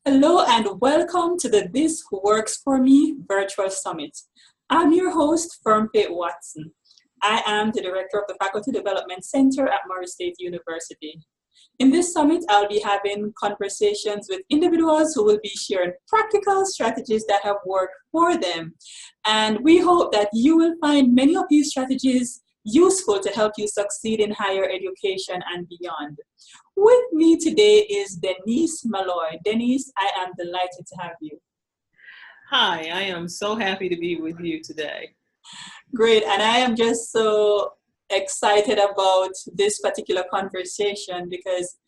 Hello and welcome to the This Works For Me Virtual Summit. I'm your host, Fernpate Watson. I am the Director of the Faculty Development Center at Murray State University. In this summit, I'll be having conversations with individuals who will be sharing practical strategies that have worked for them. And we hope that you will find many of these strategies useful to help you succeed in higher education and beyond. With me today is Denise Malloy. Denise, I am delighted to have you. Hi, I am so happy to be with you today. Great, and I am just so excited about this particular conversation because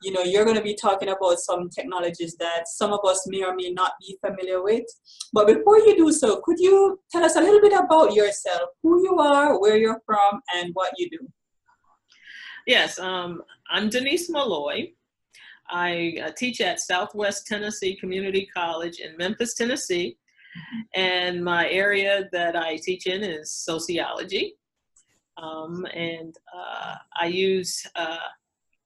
you're going to be talking about some technologies that some of us may or may not be familiar with. But before you do so, could you tell us a little bit about yourself, who you are, where you're from, and what you do? Yes, I'm Denise Malloy. I teach at Southwest Tennessee Community College in Memphis, Tennessee. And my area that I teach in is sociology. I use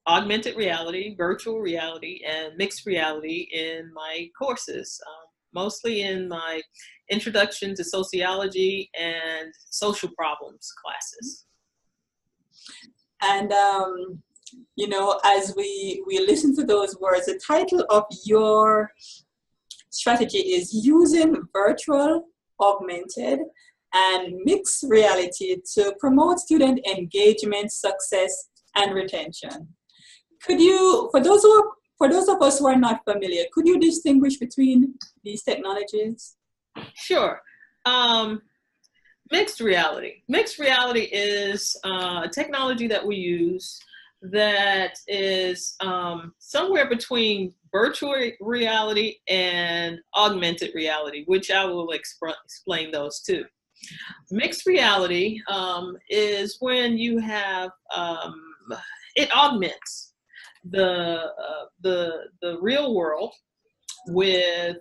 augmented reality, virtual reality, and mixed reality in my courses, mostly in my introduction to sociology and social problems classes. And, as we listen to those words, the title of your strategy is using virtual, augmented, and mixed reality to promote student engagement, success, and retention. Could you, for those of us who are not familiar, could you distinguish between these technologies? Sure. Mixed reality. Mixed reality is a technology that we use that is somewhere between virtual reality and augmented reality, which I will explain those two. Mixed reality is when you have, it augments the real world with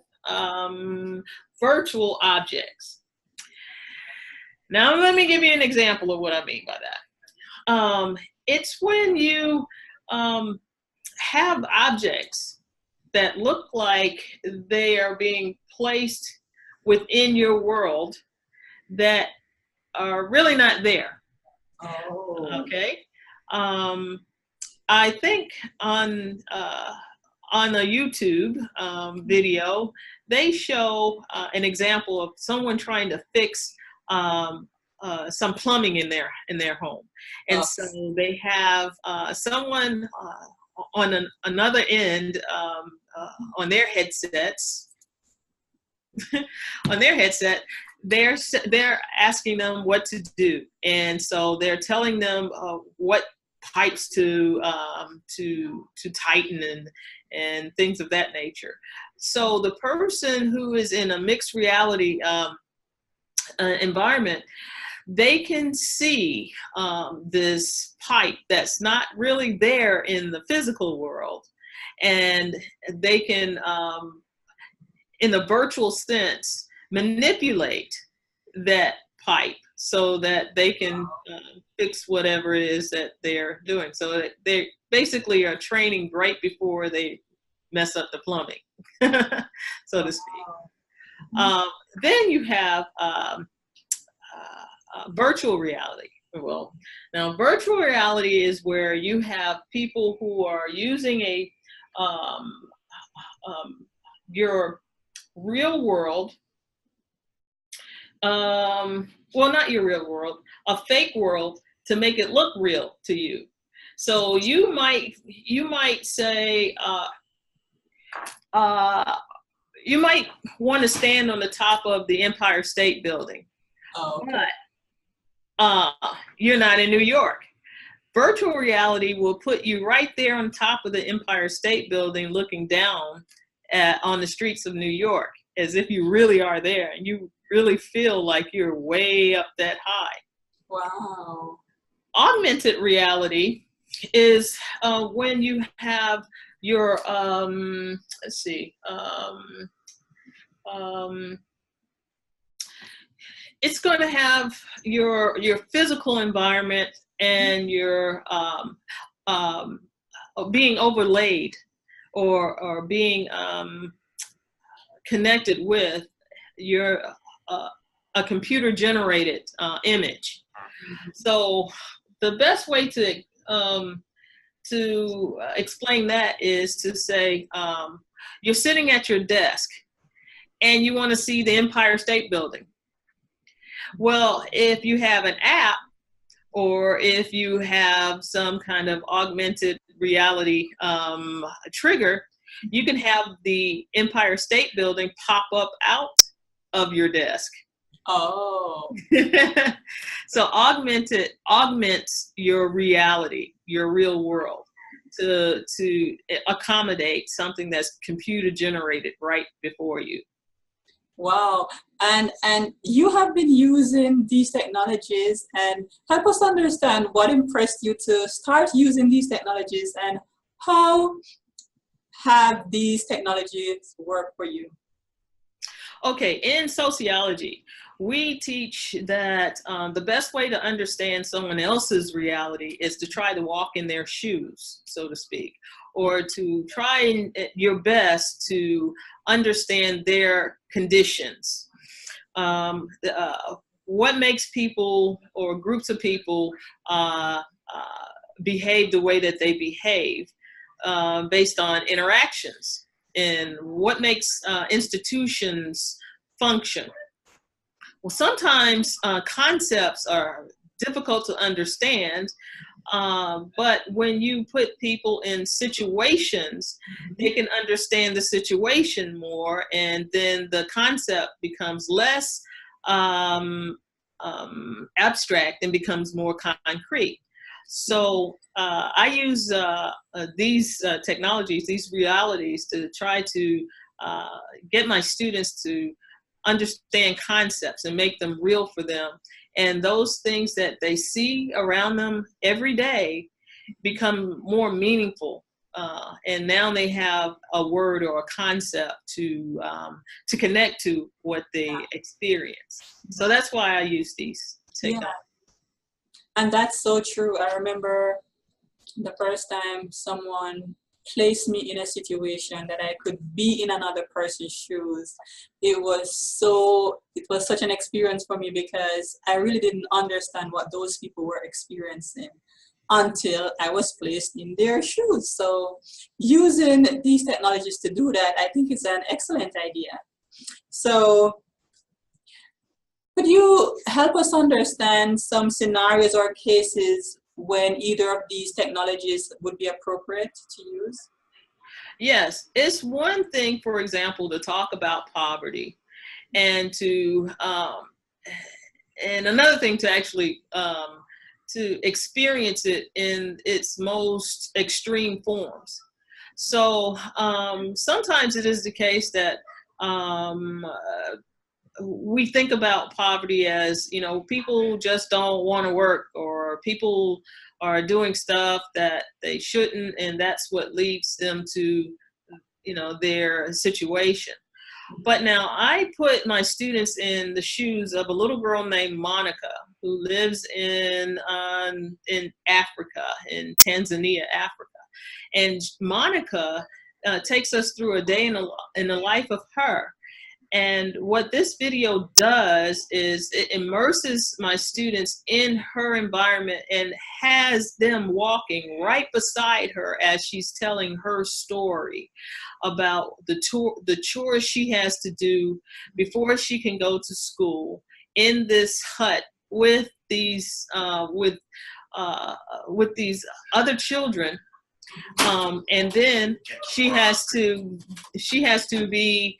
virtual objects. Now, let me give you an example of what I mean by that. It's when you have objects that look like they are being placed within your world that are really not there. Oh. Okay. I think on a YouTube video, they show an example of someone trying to fix some plumbing in their home, and so they have someone on another end on their headsets. On their headset, they're asking them what to do, and so they're telling them what pipes to tighten and things of that nature. So the person who is in a mixed reality environment, they can see this pipe that's not really there in the physical world, and they can, in the virtual sense, manipulate that pipe so that they can fix whatever it is that they're doing. So they basically are training right before they mess up the plumbing, so to speak. Then you have virtual reality. Well, now virtual reality is where you have people who are using your real world, well, not your real world, a fake world, to make it look real to you. So you might say, you might want to stand on the top of the Empire State Building, but you're not in New York. Virtual reality will put you right there on top of the Empire State Building, looking down on the streets of New York, as if you really are there, and you really feel like you're way up that high. Wow. Augmented reality is when you have your, it's going to have your physical environment and your being overlaid or being connected with your a computer generated image. So the best way to explain that is to say you're sitting at your desk and you want to see the Empire State Building. Well, if you have an app, or if you have some kind of augmented reality trigger, you can have the Empire State Building pop up out of your desk. Oh. So augments your reality, your real world, to accommodate something that's computer generated right before you. Wow. And you have been using these technologies, and help us understand what impressed you to start using these technologies, and how have these technologies worked for you? Okay, in sociology, we teach that the best way to understand someone else's reality is to try to walk in their shoes, so to speak, or to try your best to understand their conditions. What makes people or groups of people behave the way that they behave based on interactions, and what makes institutions function. Well, sometimes concepts are difficult to understand, but when you put people in situations, they can understand the situation more, and then the concept becomes less abstract and becomes more concrete. So I use these technologies, these realities, to try to get my students to understand concepts and make them real for them. And those things that they see around them every day become more meaningful. And now they have a word or a concept to connect to what they experience. So that's why I use these technologies. Yeah. And that's so true. I remember the first time someone placed me in a situation that I could be in another person's shoes. It was such an experience for me, because I really didn't understand what those people were experiencing until I was placed in their shoes. So using these technologies to do that, I think it's an excellent idea. So could you help us understand some scenarios or cases when either of these technologies would be appropriate to use? Yes, it's one thing, for example, to talk about poverty, and and another thing to actually to experience it in its most extreme forms. So sometimes it is the case that we think about poverty as, people just don't want to work, or people are doing stuff that they shouldn't, and that's what leads them to, their situation. But now I put my students in the shoes of a little girl named Monica, who lives in Africa, in Tanzania, Africa. And Monica takes us through a day in the life of her. And what this video does is it immerses my students in her environment and has them walking right beside her as she's telling her story about the chores she has to do before she can go to school in this hut with these other children. And then she has to be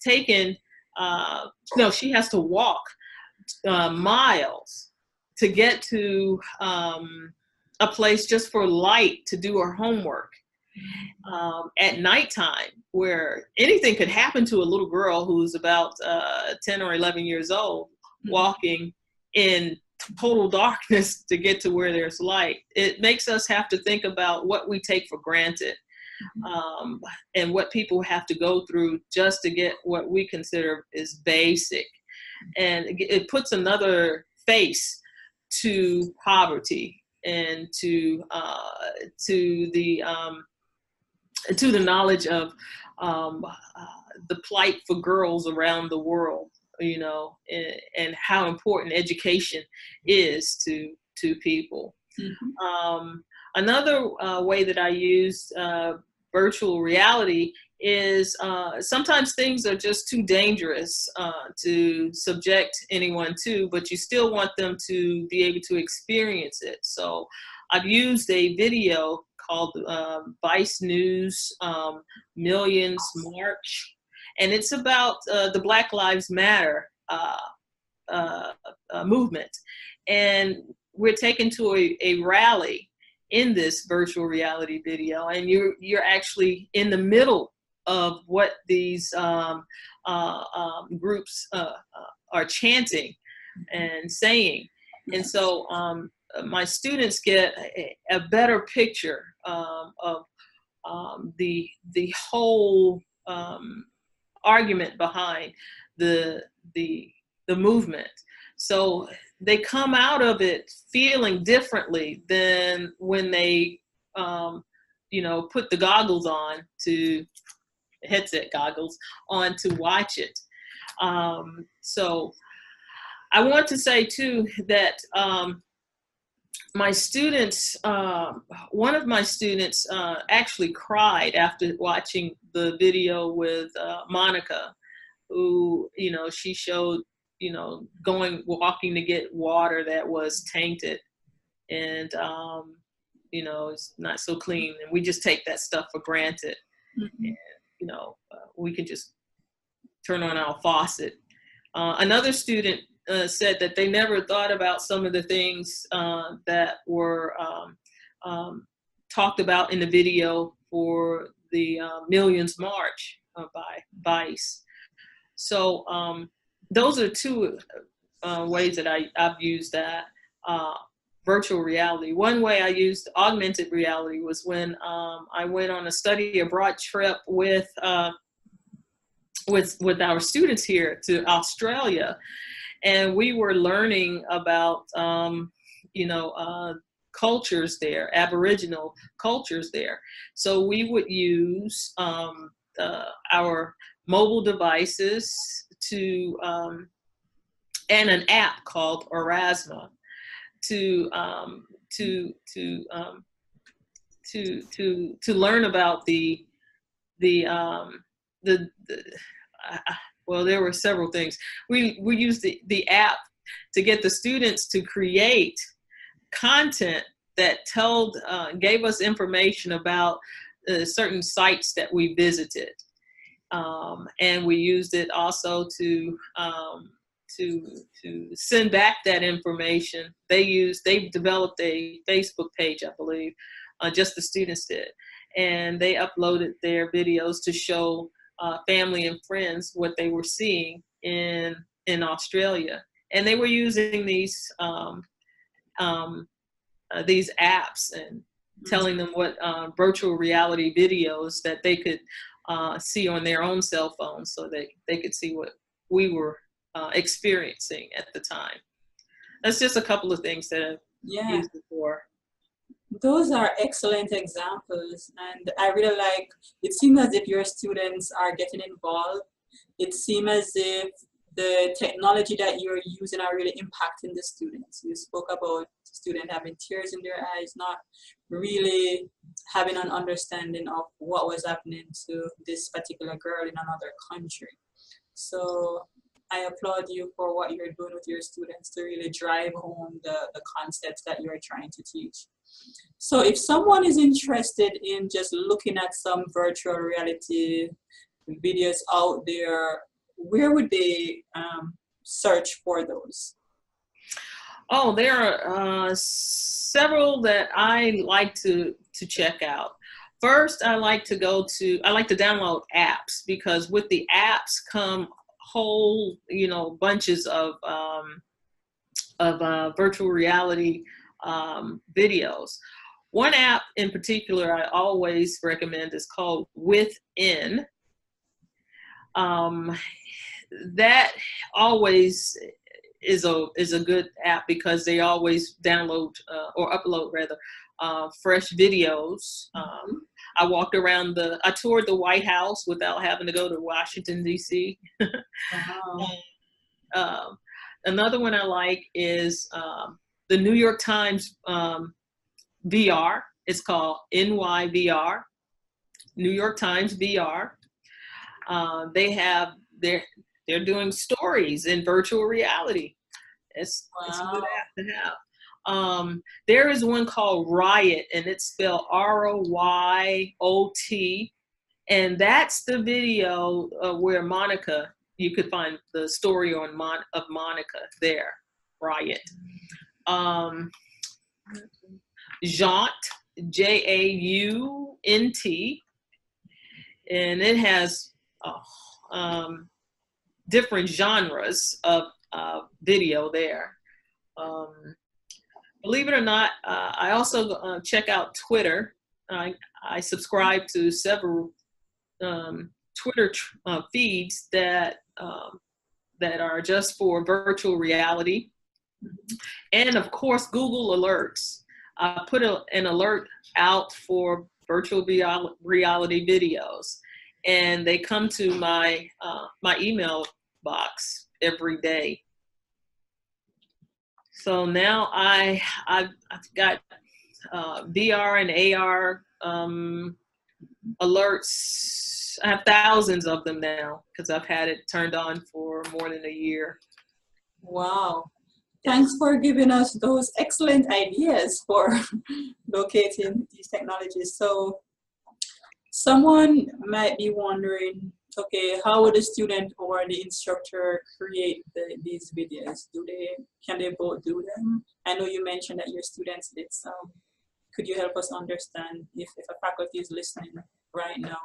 taken, she has to walk miles to get to a place just for light to do her homework at nighttime, where anything could happen to a little girl who's about 10 or 11 years old, walking in total darkness to get to where there's light. It makes us have to think about what we take for granted. And what people have to go through just to get what we consider is basic. And it puts another face to poverty and to the to the knowledge of the plight for girls around the world, you know, and how important education is to people. Mm-hmm. Another way that I use virtual reality is sometimes things are just too dangerous to subject anyone to, but you still want them to be able to experience it. So I've used a video called Vice News Millions March, and it's about the Black Lives Matter movement. And we're taken to a rally in this virtual reality video, and you're actually in the middle of what these groups are chanting and saying. And so my students get a better picture of the whole argument behind the movement. So they come out of it feeling differently than when they, you know, put the goggles on, to headset goggles on to watch it. So I want to say too that my students, one of my students actually cried after watching the video with Monica, who, you know, she showed, you know, walking to get water that was tainted, and you know, it's not so clean, and we just take that stuff for granted. Mm-hmm. And, you know, we can just turn on our faucet. Another student said that they never thought about some of the things that were talked about in the video for the Millions March by Vice. So those are two ways that I've used that virtual reality. One way I used augmented reality was when I went on a study abroad trip with our students here to Australia, and we were learning about you know, cultures there, Aboriginal cultures there. So we would use our mobile devices to and an app called Erasma to learn about well, there were several things. We used the app to get the students to create content that gave us information about certain sites that we visited. And we used it also to send back that information. They developed a Facebook page, I believe, just the students did. And they uploaded their videos to show family and friends what they were seeing in Australia. And they were using these apps and telling them what virtual reality videos that they could see on their own cell phones, so that they could see what we were experiencing at the time. That's just a couple of things that I've used before. Those are excellent examples, and I really like, it seems as if your students are getting involved. It seems as if the technology that you're using are really impacting the students. You spoke about students having tears in their eyes, not really having an understanding of what was happening to this particular girl in another country. So I applaud you for what you're doing with your students to really drive home the concepts that you're trying to teach. So if someone is interested in just looking at some virtual reality videos out there, where would they search for those? Oh, there are several that I like to check out. First, I like to download apps, because with the apps come whole, you know, bunches of virtual reality videos. One app in particular I always recommend is called Within. That always is a good app, because they always download or upload rather fresh videos. I walked around I toured the White House without having to go to Washington, D.C. Wow. Another one I like is the New York Times VR. It's called NYVR, New York Times VR. They're doing stories in virtual reality. It's a good app to have. There is one called Riot, and it's spelled ROYOT, and that's the video where Monica. You could find the story of Monica there. Riot. Jaunt, JAUNT, and it has different genres of video there. Believe it or not, I also check out Twitter. I subscribe to several Twitter feeds that are just for virtual reality. And of course, Google Alerts. I put an alert out for virtual reality videos, and they come to my email box every day. So now I've got VR and AR alerts. I have thousands of them now because I've had it turned on for more than a year. Wow. Thanks for giving us those excellent ideas for locating these technologies. So someone might be wondering, okay, how would the student or the instructor create these videos? Can they both do them? I know you mentioned that your students did some. Could you help us understand if a faculty is listening right now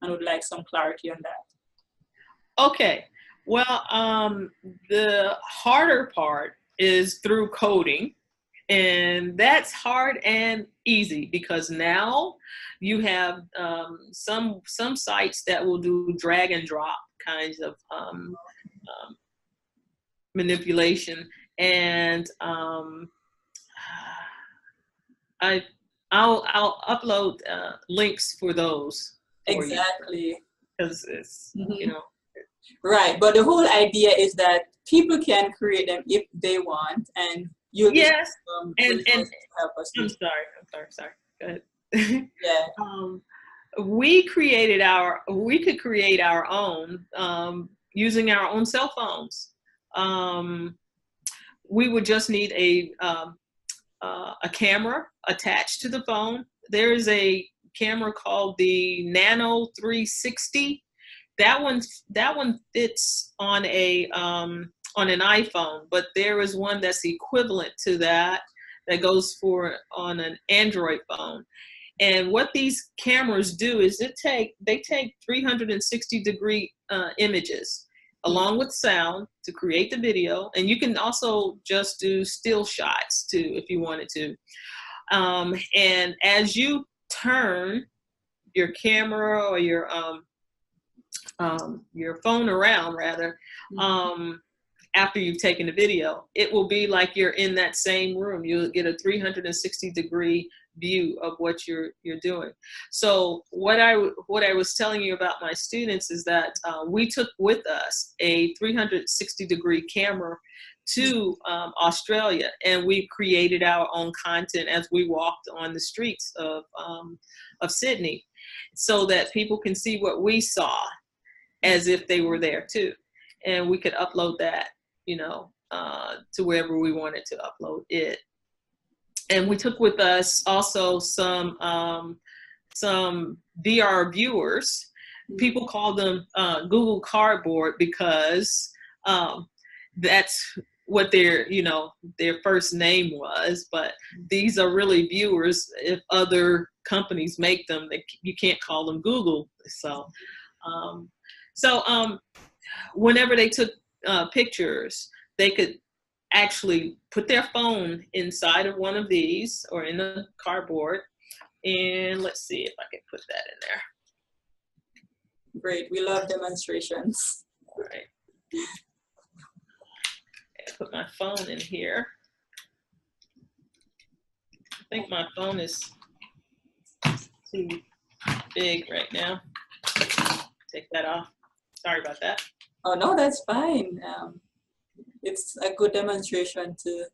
and would like some clarity on that? Okay, well, the harder part is through coding, and that's hard and easy because now you have some sites that will do drag and drop kinds of manipulation, and I'll upload links for those for exactly because it's you know. Right, but the whole idea is that people can create them if they want, and you'll yes, and help us. I'm sorry. Go ahead. Yeah. We could create our own using our own cell phones. We would just need a camera attached to the phone. There is a camera called the Nano 360. That one fits on an iPhone, but there is one that's equivalent to that goes for on an Android phone. And what these cameras do is they take 360-degree images along with sound to create the video, and you can also just do still shots too if you wanted to. And as you turn your camera or your phone around, rather, after you've taken the video, it will be like you're in that same room. You'll get a 360-degree view of what you're doing. So what I was telling you about my students is that we took with us a 360-degree camera to Australia, and we created our own content as we walked on the streets of Sydney, so that people can see what we saw as if they were there too, and we could upload that, to wherever we wanted to upload it. And we took with us also some VR viewers. People call them Google Cardboard because that's what their first name was. But these are really viewers. If other companies make them, you can't call them Google. So whenever they took pictures, they could actually put their phone inside of one of these or in a cardboard. And let's see if I can put that in there. Great, we love demonstrations. All right. Okay, put my phone in here. think my phone is too big right now. Take that off. Sorry about that. Oh, no, that's fine. It's a good demonstration to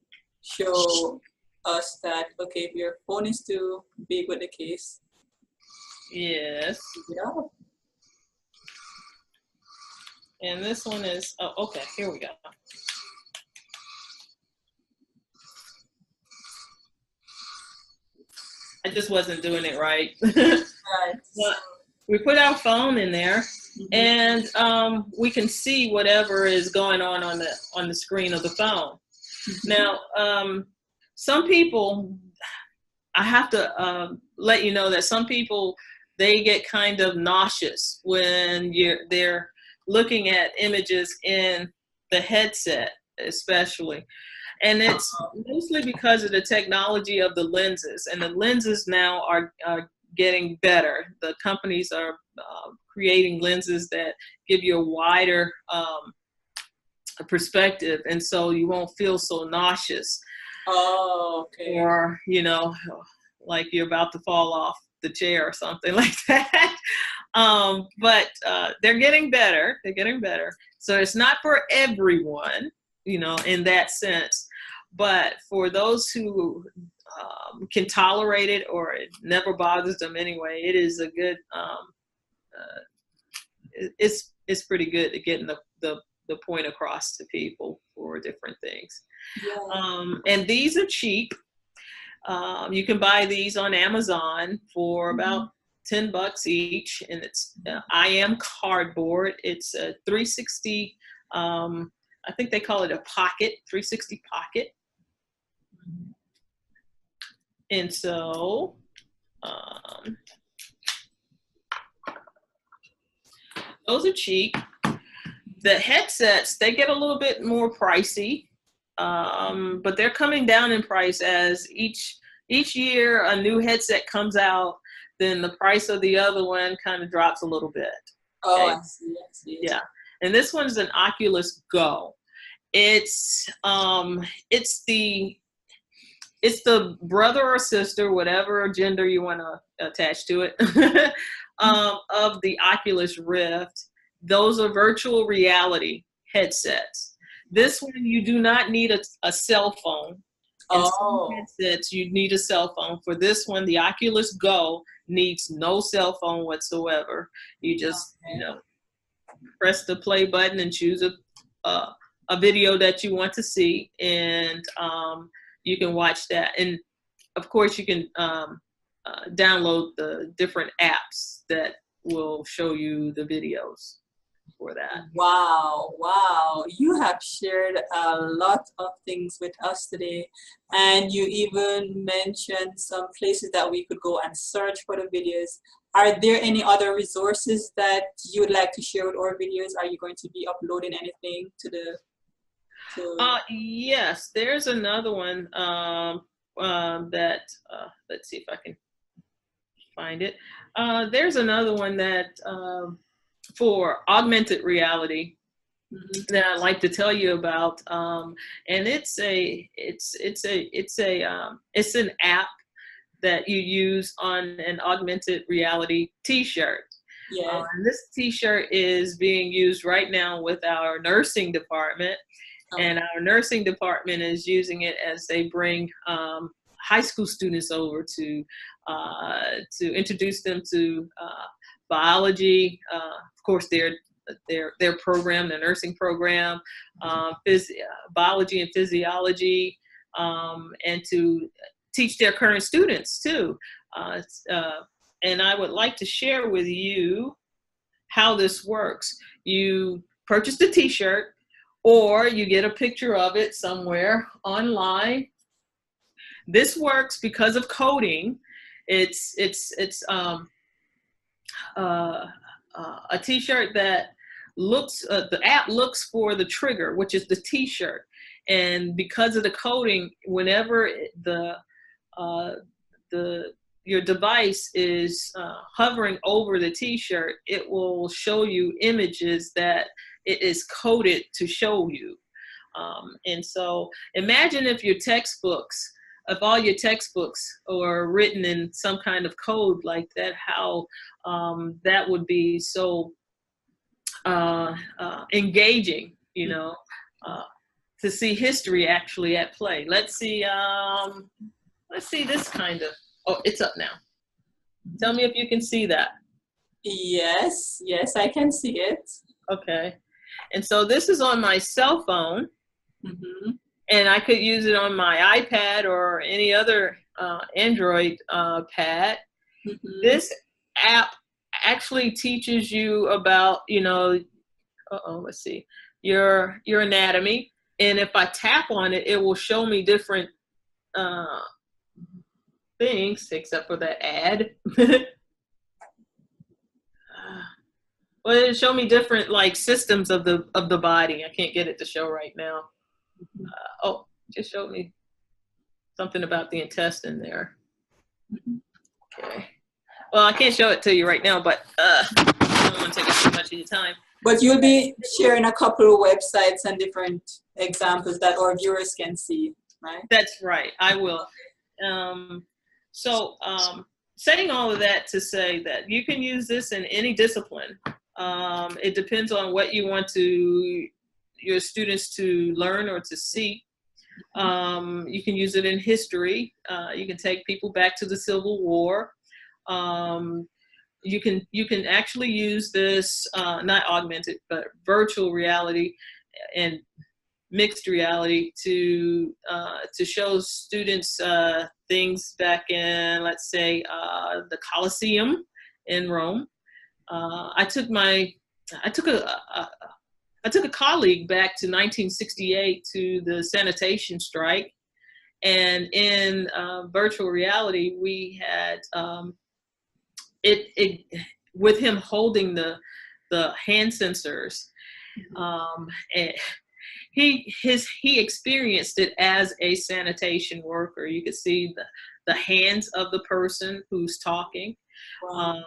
show us that, okay, if your phone is too big with the case, Yes. yeah. And this one is, oh, okay, here we go. I just wasn't doing it right. Right. But we put our phone in there, and we can see whatever is going on the screen of the phone. Now, some people, I have to let you know that some people, they get kind of nauseous when they're looking at images in the headset, especially. And it's mostly because of the technology of the lenses. And the lenses now are getting better. The companies are creating lenses that give you a wider perspective, and so you won't feel so nauseous. Oh, okay. Or, you know, like you're about to fall off the chair or something like that. But they're getting better. They're getting better. So it's not for everyone, you know, in that sense. But for those who can tolerate it, or it never bothers them anyway, it is a good, it's pretty good at getting the point across to people for different things. Yeah. And these are cheap. You can buy these on Amazon for about $10 each, and it's I am cardboard. It's a 360. I think they call it a pocket, 360 pocket. And so those are cheap. The headsets, they get a little bit more pricey, but they're coming down in price as each year a new headset comes out. Then the price of the other one kind of drops a little bit. Oh, Okay? I see. Yeah, and this one's an Oculus Go. It's the brother or sister, whatever gender you want to attach to it, of the Oculus Rift. Those are virtual reality headsets. This one, you do not need a cell phone. In some headsets, you need a cell phone. For this one, the Oculus Go needs no cell phone whatsoever. You just, you know, press the play button and choose a video that you want to see, and you can watch that. And of course, you can download the different apps that will show you the videos for that. Wow. You have shared a lot of things with us today. And you even mentioned some places that we could go and search for the videos. Are there any other resources that you would like to share with our videos? Are you going to be uploading anything to the... Yes, there's another one that, let's see if I can find it. There's another one that for augmented reality that I'd like to tell you about, and it's an app that you use on an augmented reality T-shirt. Yeah. And this T-shirt is being used right now with our nursing department. And our nursing department is using it as they bring high school students over to introduce them to biology, of course, their program, their nursing program, biology and physiology, and to teach their current students too. And I would like to share with you how this works. You purchase the T-shirt, or you get a picture of it somewhere online. This works because of coding. It's a T-shirt that looks, the app looks for the trigger, which is the T-shirt. And because of the coding, whenever your device is hovering over the T-shirt, it will show you images that it is coded to show you. And so imagine if your textbooks if all your textbooks are written in some kind of code like that, how that would be so engaging, you know, to see history actually at play. Let's see this kind of, oh, it's up now. Tell me if you can see that. Yes, yes, I can see it. Okay. And so this is on my cell phone, and I could use it on my iPad or any other Android pad. This app actually teaches you about, you know, let's see, your anatomy. And if I tap on it, it will show me different things, except for that ad. Well, it'll show me different like systems of the body. I can't get it to show right now. Oh, just showed me something about the intestine there. Okay. Well, I can't show it to you right now, but I don't want to take up too much of your time. But you'll be sharing a couple of websites and different examples that our viewers can see, right? That's right. I will. Saying all of that to say that you can use this in any discipline. It depends on what you want your students to learn or to see. You can use it in history. You can take people back to the Civil War. You can actually use this, not augmented, but virtual reality and mixed reality to show students things back in, let's say, the Colosseum in Rome. I took a colleague back to 1968 to the sanitation strike, and in virtual reality we had it with him holding the hand sensors, and he experienced it as a sanitation worker. You could see the hands of the person who's talking. Wow.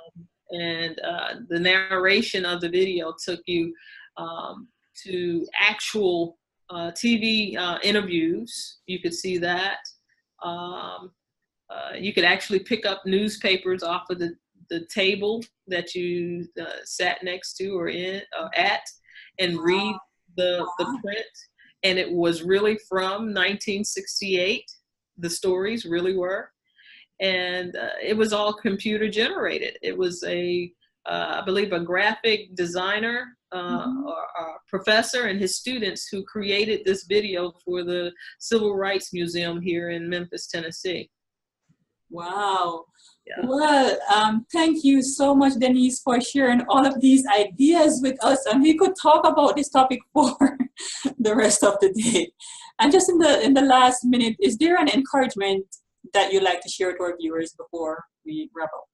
And the narration of the video took you to actual TV interviews. You could see that. You could actually pick up newspapers off of the table that you sat next to or at and read the print. And it was really from 1968. The stories really were. And it was all computer generated. It was I believe a graphic designer or a professor and his students who created this video for the Civil Rights Museum here in Memphis, Tennessee. Wow. Yeah. Well, thank you so much, Denise, for sharing all of these ideas with us. And we could talk about this topic for the rest of the day. And just in the last minute, is there an encouragement that you'd like to share with our viewers before we wrap up?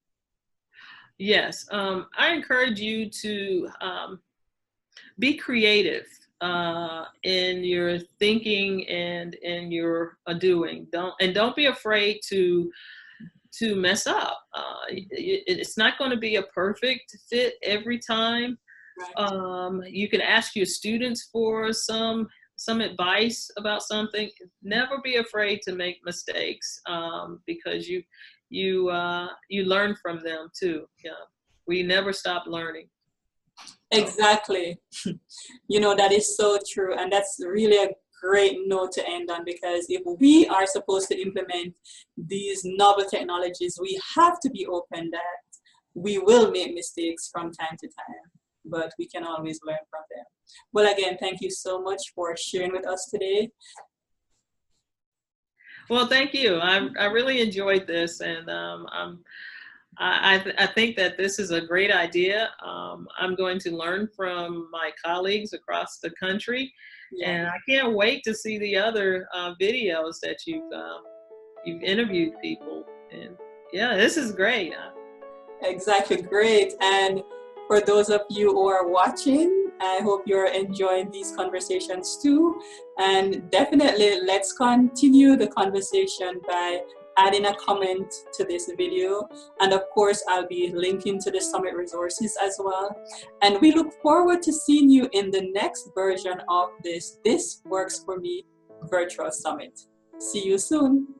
Yes, I encourage you to be creative in your thinking and in your doing. Don't be afraid to mess up. It's not going to be a perfect fit every time. Right. You can ask your students for some advice about something. Never be afraid to make mistakes, because you learn from them too. Yeah, we never stop learning. Exactly. You know, that is so true, and that's really a great note to end on, because if we are supposed to implement these novel technologies, we have to be open that we will make mistakes from time to time, but we can always learn from them. Well, again, thank you so much for sharing with us today. Well, thank you. I really enjoyed this, and I think that this is a great idea. I'm going to learn from my colleagues across the country, and I can't wait to see the other videos that you've interviewed people. And yeah, this is great. Exactly, great. And for those of you who are watching, I hope you're enjoying these conversations too. And definitely let's continue the conversation by adding a comment to this video. And of course, I'll be linking to the summit resources as well. And we look forward to seeing you in the next version of this Works For Me virtual summit. See you soon.